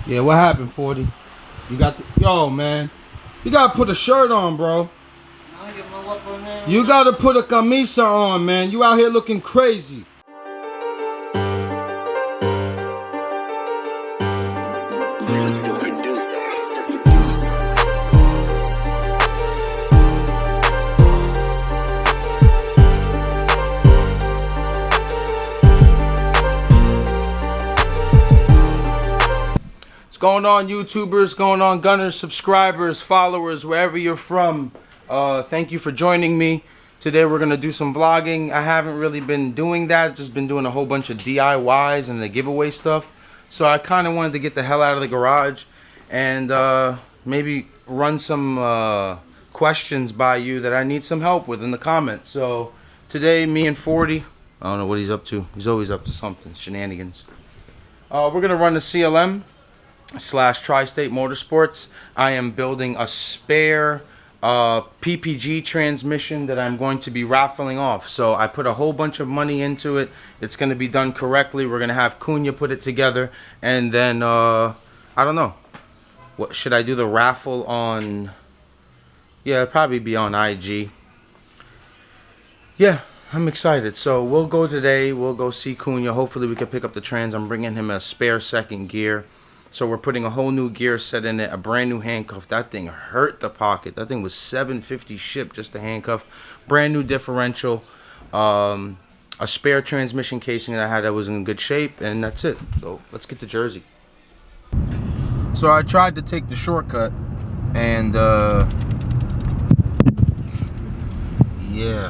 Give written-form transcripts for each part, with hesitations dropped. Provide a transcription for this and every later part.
Yeah, what happened, 40? You got the, yo, man. You gotta put a shirt on, bro. You gotta put a camisa on, man. You out here looking crazy. What's going on, YouTubers, going on, gunners, subscribers, followers, wherever you're from? Thank you for joining me. Today we're gonna do some vlogging. I haven't really been doing that, just been doing a whole bunch of DIYs and the giveaway stuff. So I kind of wanted to get the hell out of the garage and maybe run some questions by you that I need some help with in the comments. So today, me and 40, I don't know what he's up to. He's always up to something, shenanigans. We're gonna run the CLM / Tri-State Motorsports. I am building a spare PPG transmission that I'm going to be raffling off. So I put a whole bunch of money into it. It's going to be done correctly. We're going to have Cunha put it together, and then I don't know, what should I do, the raffle on? Yeah, it'll probably be on IG. Yeah, I'm excited. So we'll go today, we'll go see Cunha. Hopefully we can pick up the trans. I'm bringing him a spare second gear. So we're putting a whole new gear set in it, a brand new handcuff. That thing hurt the pocket. That thing was $750 shipped, just the handcuff. Brand new differential, a spare transmission casing that I had that was in good shape, and that's it. So let's get the jersey. So I tried to take the shortcut, and yeah,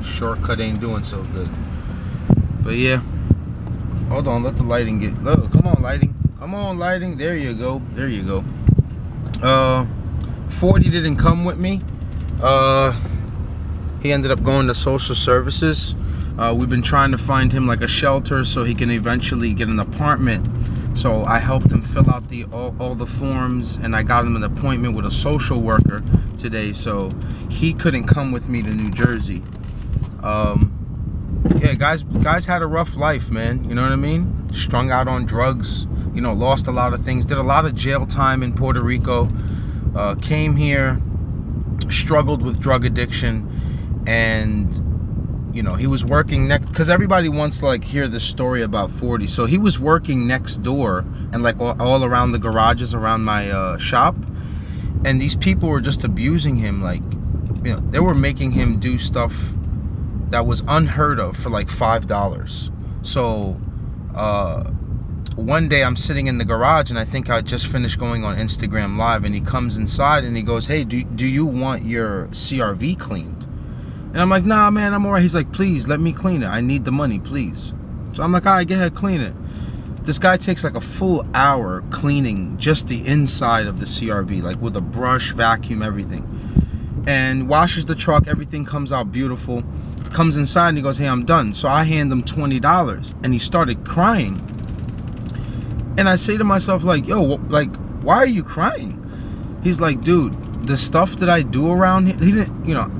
shortcut ain't doing so good. But yeah, hold on, let the lighting get low. Come on, lighting. Come on, lighting. There you go. There you go. 40 didn't come with me. He ended up going to social services. We've been trying to find him like a shelter so he can eventually get an apartment. So I helped him fill out all the forms, and I got him an appointment with a social worker today. So he couldn't come with me to New Jersey. Yeah, guys had a rough life, man. You know what I mean? Strung out on drugs. You know, lost a lot of things, did a lot of jail time in Puerto Rico, came here, struggled with drug addiction, and, you know, he was working next, because everybody wants to, like, hear this story about 40. So he was working next door and, like, all around the garages around my shop, and these people were just abusing him. Like, you know, they were making him do stuff that was unheard of for, like, $5. So, one day I'm sitting in the garage, and I think I just finished going on Instagram Live, and he comes inside and he goes, "Hey, do you want your CRV cleaned?" And I'm like, "Nah, man, I'm alright." He's like, "Please, let me clean it. I need the money, please." So I'm like, "Alright, go ahead, clean it." This guy takes like a full hour cleaning just the inside of the CRV, like with a brush, vacuum, everything. And washes the truck, everything comes out beautiful. Comes inside and he goes, "Hey, I'm done." So I hand him $20, and he started crying. And I say to myself, like, "Yo, like, why are you crying?" He's like, "Dude, the stuff that I do around here," he didn't, you know,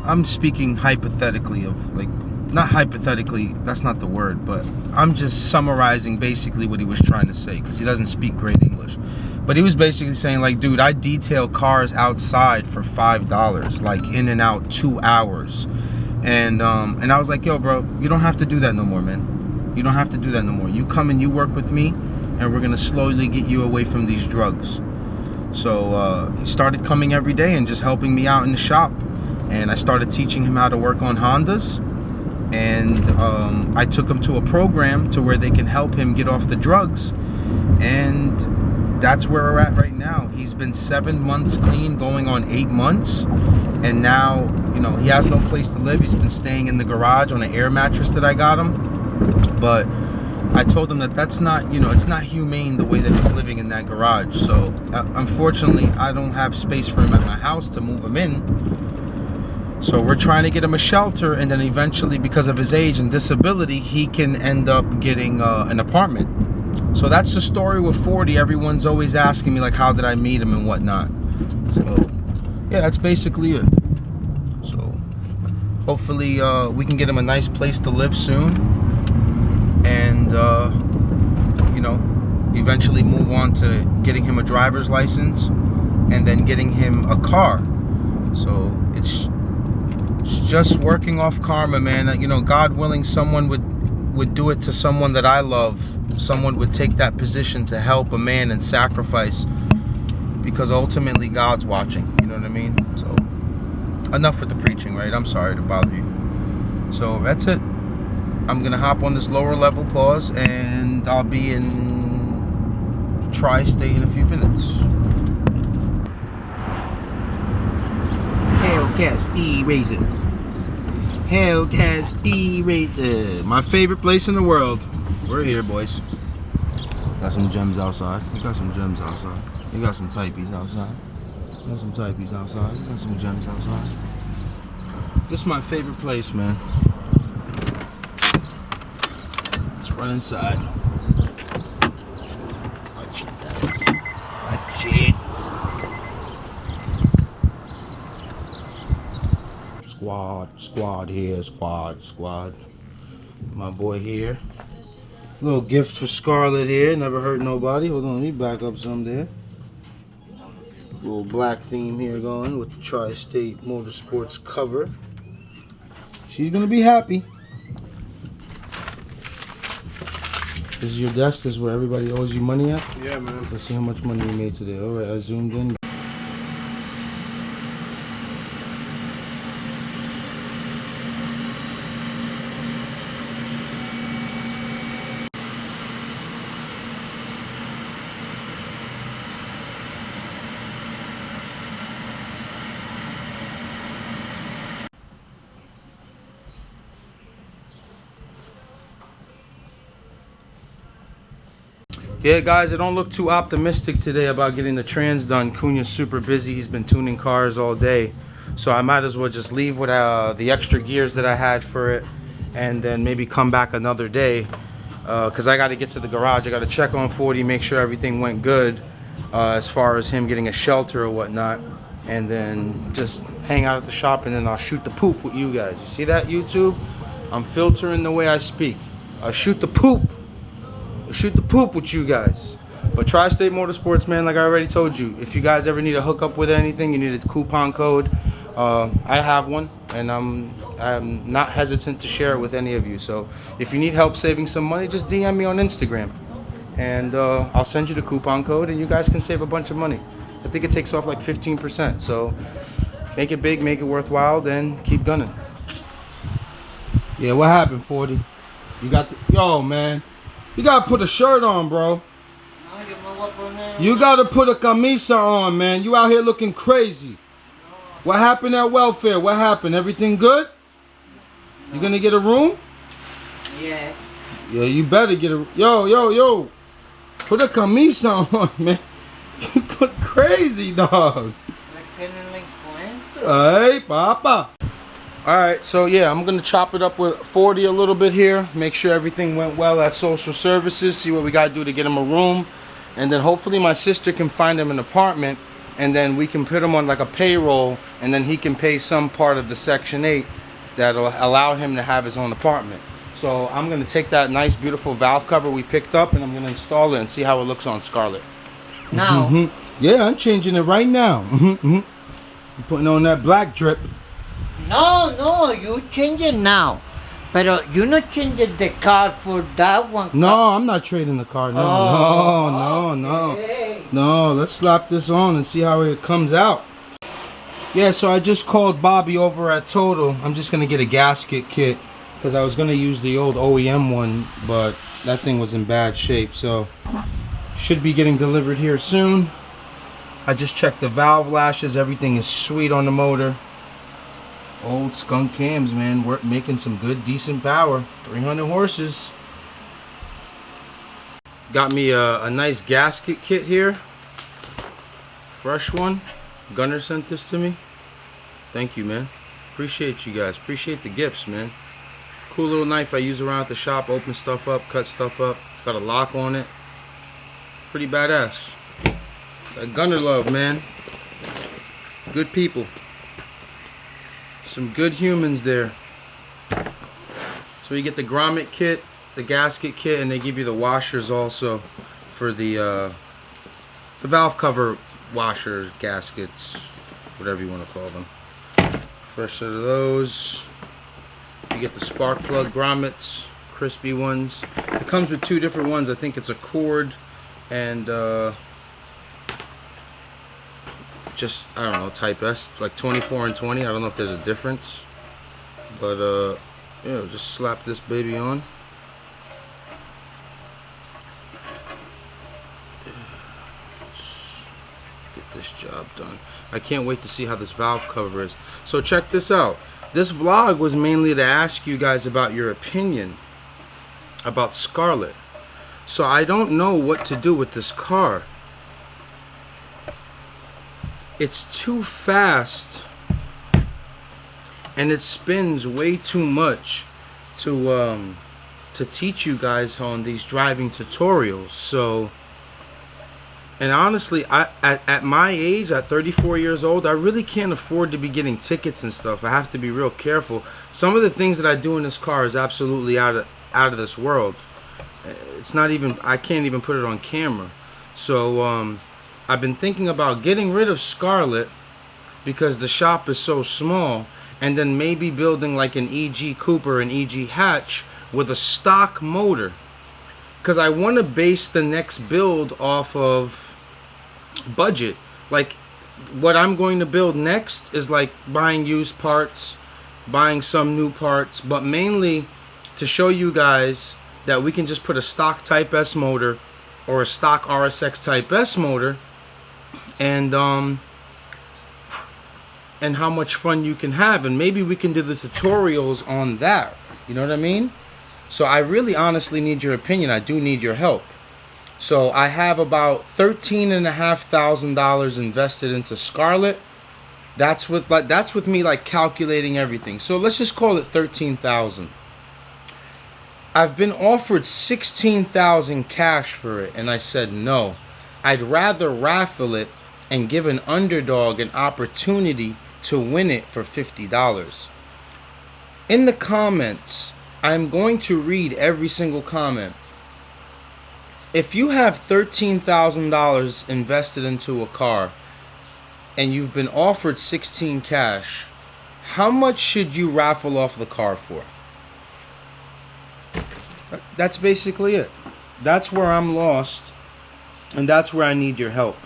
I'm speaking hypothetically of, like, not hypothetically, that's not the word, but I'm just summarizing basically what he was trying to say, because he doesn't speak great English. But he was basically saying, like, "Dude, I detail cars outside for $5, like, in and out 2 hours." And I was like, "Yo, bro, you don't have to do that no more, man. You don't have to do that no more. You come and you work with me, and we're going to slowly get you away from these drugs." So he started coming every day and just helping me out in the shop. And I started teaching him how to work on Hondas. And I took him to a program to where they can help him get off the drugs. And that's where we're at right now. He's been 7 months clean, going on 8 months. And now, you know, he has no place to live. He's been staying in the garage on an air mattress that I got him. But I told him that that's not, you know, it's not humane the way that he's living in that garage. So unfortunately, I don't have space for him at my house to move him in. So we're trying to get him a shelter, and then eventually, because of his age and disability, he can end up getting an apartment. So that's the story with 40. Everyone's always asking me, like, how did I meet him and whatnot. So yeah, that's basically it. So hopefully we can get him a nice place to live soon. And eventually move on to getting him a driver's license and then getting him a car. So it's just working off karma, man. You know, God willing, someone would do it to someone that I love. Someone would take that position to help a man and sacrifice, because ultimately God's watching. You know what I mean? So enough with the preaching, right? I'm sorry to bother you. So that's it. I'm gonna hop on this lower level pause, and I'll be in Tri-State in a few minutes. Hellcat Speed Racer. Hellcat Speed Racer. My favorite place in the world. We're here, boys. Got some gems outside. We got some gems outside. You got some typies outside. Got some typies outside. You got some gems outside. This is my favorite place, man. Let's run inside. Watch it. Watch it. Squad here, squad. My boy here. Little gift for Scarlett here. Never hurt nobody. Hold on, let me back up some there. Little black theme here going with the Tri-State Motorsports cover. She's gonna be happy. This is your desk. This is where everybody owes you money at? Yeah, man. Let's see how much money you made today. Alright, I zoomed in. Yeah, guys, I don't look too optimistic today about getting the trans done. Cunha's super busy. He's been tuning cars all day. So I might as well just leave with the extra gears that I had for it, and then maybe come back another day. Because I got to get to the garage. I got to check on 40, make sure everything went good as far as him getting a shelter or whatnot. And then just hang out at the shop, and then I'll shoot the poop with you guys. You see that, YouTube? I'm filtering the way I speak. I'll shoot the poop. Shoot the poop with you guys. But Tri-State Motorsports, man, like I already told you, if you guys ever need a hookup with anything, you need a coupon code, I have one, and I'm not hesitant to share it with any of you. So if you need help saving some money, just DM me on Instagram, and I'll send you the coupon code, and you guys can save a bunch of money. I think it takes off like 15%. So make it big, make it worthwhile, then keep gunning. Yeah, what happened, 40? You got the, yo, man. You gotta put a shirt on, bro. You gotta put a camisa on, man. You out here looking crazy. What happened at welfare? What happened? Everything good? You gonna get a room? Yeah. Yeah, you better get a... Yo. Put a camisa on, man. You look crazy, dog. Hey, papa. Alright, so yeah, I'm gonna chop it up with 40 a little bit here, make sure everything went well at social services, see what we gotta do to get him a room, and then hopefully my sister can find him an apartment, and then we can put him on like a payroll, and then he can pay some part of the Section 8 that'll allow him to have his own apartment. So I'm gonna take that nice beautiful valve cover we picked up, and I'm gonna install it and see how it looks on Scarlett. Now? Yeah, I'm changing it right now. I'm putting on that black drip. No, you change it now. But you not change the car for that one car. No, I'm not trading the car. No, Oh, no. okay. No, let's slap this on and see how it comes out. Yeah, so I just called Bobby over at Total. I'm just going to get a gasket kit because I was going to use the old OEM one, but that thing was in bad shape. So should be getting delivered here soon. I just checked the valve lashes. Everything is sweet on the motor. Old skunk cams, man. We're making some good, decent power. 300 horses. Got me a nice gasket kit here. Fresh one. Gunner sent this to me. Thank you, man. Appreciate you guys. Appreciate the gifts, man. Cool little knife I use around at the shop. Open stuff up, cut stuff up. Got a lock on it. Pretty badass. That Gunner love, man. Good people. Some good humans there. So you get the grommet kit, the gasket kit, and they give you the washers also for the valve cover washers, gaskets, whatever you want to call them. Fresh set of those. You get the spark plug grommets, crispy ones. It comes with 2 different ones. I think it's a cord and just, I don't know, type S, like 24 and 20. I don't know if there's a difference, but yeah, just slap this baby on. Get this job done. I can't wait to see how this valve cover is. So check this out. This vlog was mainly to ask you guys about your opinion about Scarlett. So I don't know what to do with this car. It's too fast and it spins way too much to teach you guys on these driving tutorials. So, and honestly, at my age, at 34 years old, I really can't afford to be getting tickets and stuff. I have to be real careful. Some of the things that I do in this car is absolutely out of this world. It's not even, I can't even put it on camera. So I've been thinking about getting rid of Scarlett because the shop is so small, and then maybe building like an EG Cooper, an EG hatch with a stock motor, because I want to base the next build off of budget. Like what I'm going to build next is like buying used parts, buying some new parts, but mainly to show you guys that we can just put a stock Type S motor or a stock RSX Type S motor, and how much fun you can have, and maybe we can do the tutorials on that. You know what I mean? So I really honestly need your opinion. I do need your help. So I have about $13,500 invested into Scarlett. That's with me like calculating everything. So let's just call it 13,000. I've been offered 16,000 cash for it, and I said no. I'd rather raffle it and give an underdog an opportunity to win it for $50. In the comments, I'm going to read every single comment. If you have $13,000 invested into a car and you've been offered 16 cash, how much should you raffle off the car for? That's basically it. That's where I'm lost, and that's where I need your help,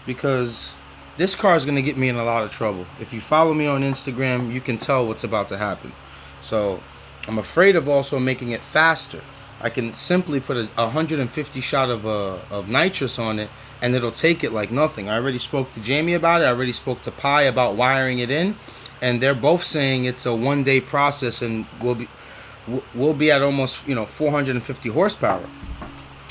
because this car is going to get me in a lot of trouble. If you follow me on Instagram, you can tell what's about to happen. So I'm afraid of also making it faster. I can simply put a 150 shot of nitrous on it, and it'll take it like nothing. I already spoke to Jamie about it. I already spoke to Pi about wiring it in, and they're both saying it's a one-day process, and we'll be at almost 450 horsepower.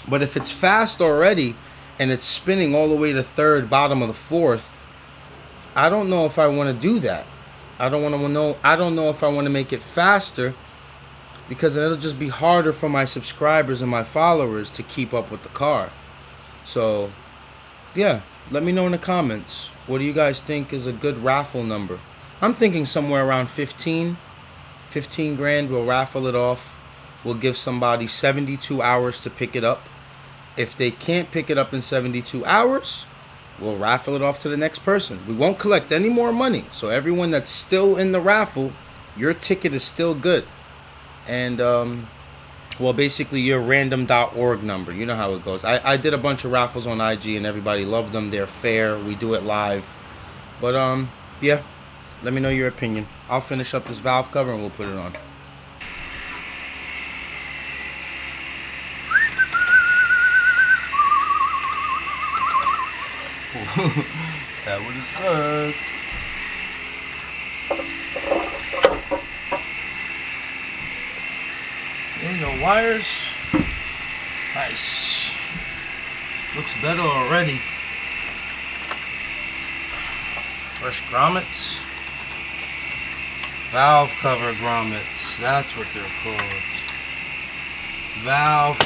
But if it's fast already and it's spinning all the way to third, bottom of the fourth, I don't know if I want to do that. I don't know if I want to make it faster, because it'll just be harder for my subscribers and my followers to keep up with the car. So yeah, let me know in the comments, what do you guys think is a good raffle number? I'm thinking somewhere around 15 grand. We'll raffle it off. We'll give somebody 72 hours to pick it up. If they can't pick it up in 72 hours, we'll raffle it off to the next person. We won't collect any more money. So everyone that's still in the raffle, your ticket is still good. And well, basically your random.org number. You know how it goes. I did a bunch of raffles on IG and everybody loved them. They're fair. We do it live. But yeah, let me know your opinion. I'll finish up this valve cover and we'll put it on. That would have sucked. There you go, wires. Nice. Looks better already. Fresh grommets. Valve cover grommets. That's what they're called. Valve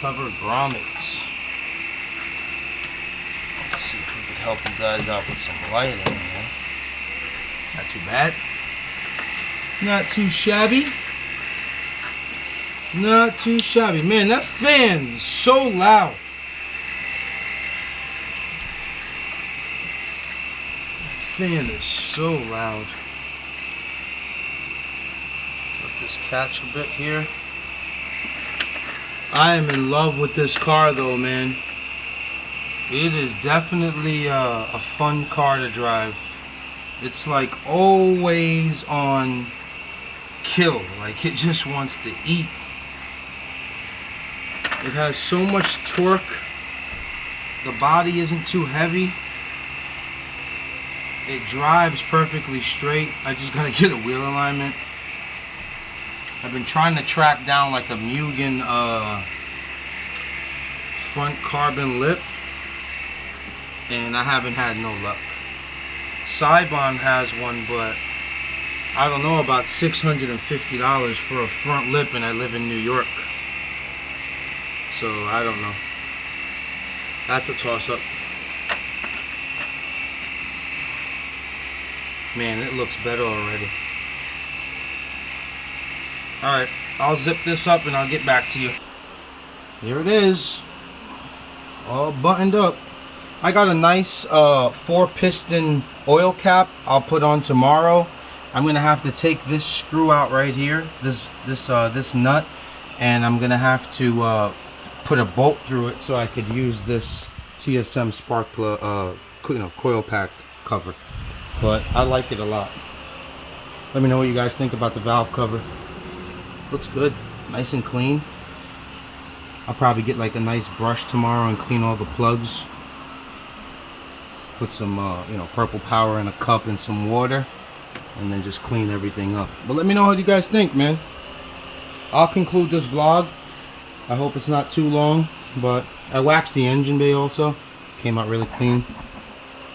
cover grommets. Let's see if we could help you guys out with some lighting here. Not too bad. Not too shabby. Not too shabby. Man, that fan is so loud. That fan is so loud. Let this catch a bit here. I am in love with this car though, man. It is definitely a fun car to drive. It's like always on kill. Like it just wants to eat. It has so much torque. The body isn't too heavy. It drives perfectly straight. I just gotta get a wheel alignment. I've been trying to track down like a Mugen front carbon lip, and I haven't had no luck. Saibon has one, but I don't know, about $650 for a front lip, and I live in New York. So I don't know. That's a toss-up. Man, it looks better already. Alright, I'll zip this up and I'll get back to you. Here it is. All buttoned up. I got a nice 4-piston oil cap I'll put on tomorrow. I'm gonna have to take this screw out right here, this nut, and I'm gonna have to put a bolt through it so I could use this TSM spark plug, coil pack cover. But I like it a lot. Let me know what you guys think about the valve cover. Looks good, nice and clean. I'll probably get like a nice brush tomorrow and clean all the plugs. Put some purple power in a cup and some water, and then just clean everything up. But let me know what you guys think, man. I'll conclude this vlog. I hope it's not too long, but I waxed the engine bay also. Came out really clean.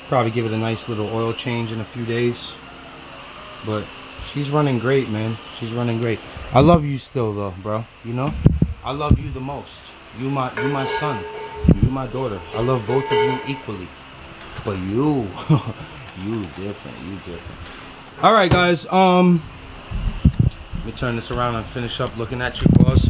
Probably give it a nice little oil change in a few days. But she's running great, man. She's running great. I love you still though, bro. You know? I love you the most. You my son. You my daughter. I love both of you equally. But you, you different. You different. All right, guys. Let me turn this around and finish up looking at you, boss.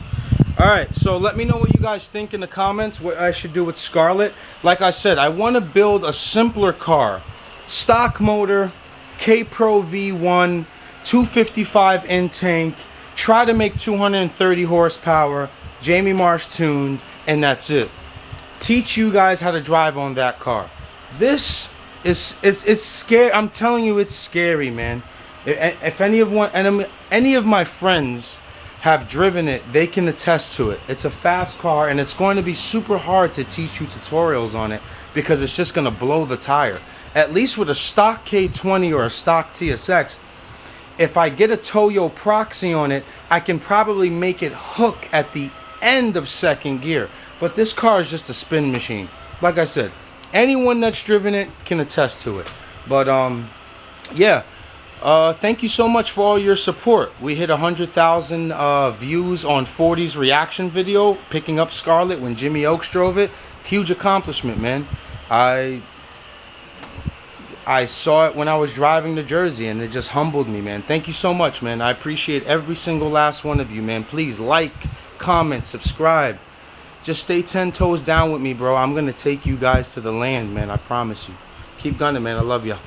All right, so let me know what you guys think in the comments, what I should do with Scarlett. Like I said, I want to build a simpler car. Stock motor, K-Pro V1, 255 in tank, try to make 230 horsepower, Jamie Marsh tuned, and that's it. Teach you guys how to drive on that car. This is it's scary. I'm telling you, it's scary, man. If any of my friends have driven it, they can attest to it. It's a fast car, and it's going to be super hard to teach you tutorials on it because it's just going to blow the tire. At least with a stock K20 or a stock TSX, if I get a Toyo proxy on it, I can probably make it hook at the end of second gear. But this car is just a spin machine. Like I said, anyone that's driven it can attest to it. But yeah. Thank you so much for all your support. We hit 100,000 views on 40's reaction video, picking up Scarlett when Jimmy Oakes drove it. Huge accomplishment, man. I saw it when I was driving to Jersey, and it just humbled me, man. Thank you so much, man. I appreciate every single last one of you, man. Please like, comment, subscribe. Just stay 10 toes down with me, bro. I'm going to take you guys to the land, man. I promise you. Keep gunning, man. I love ya.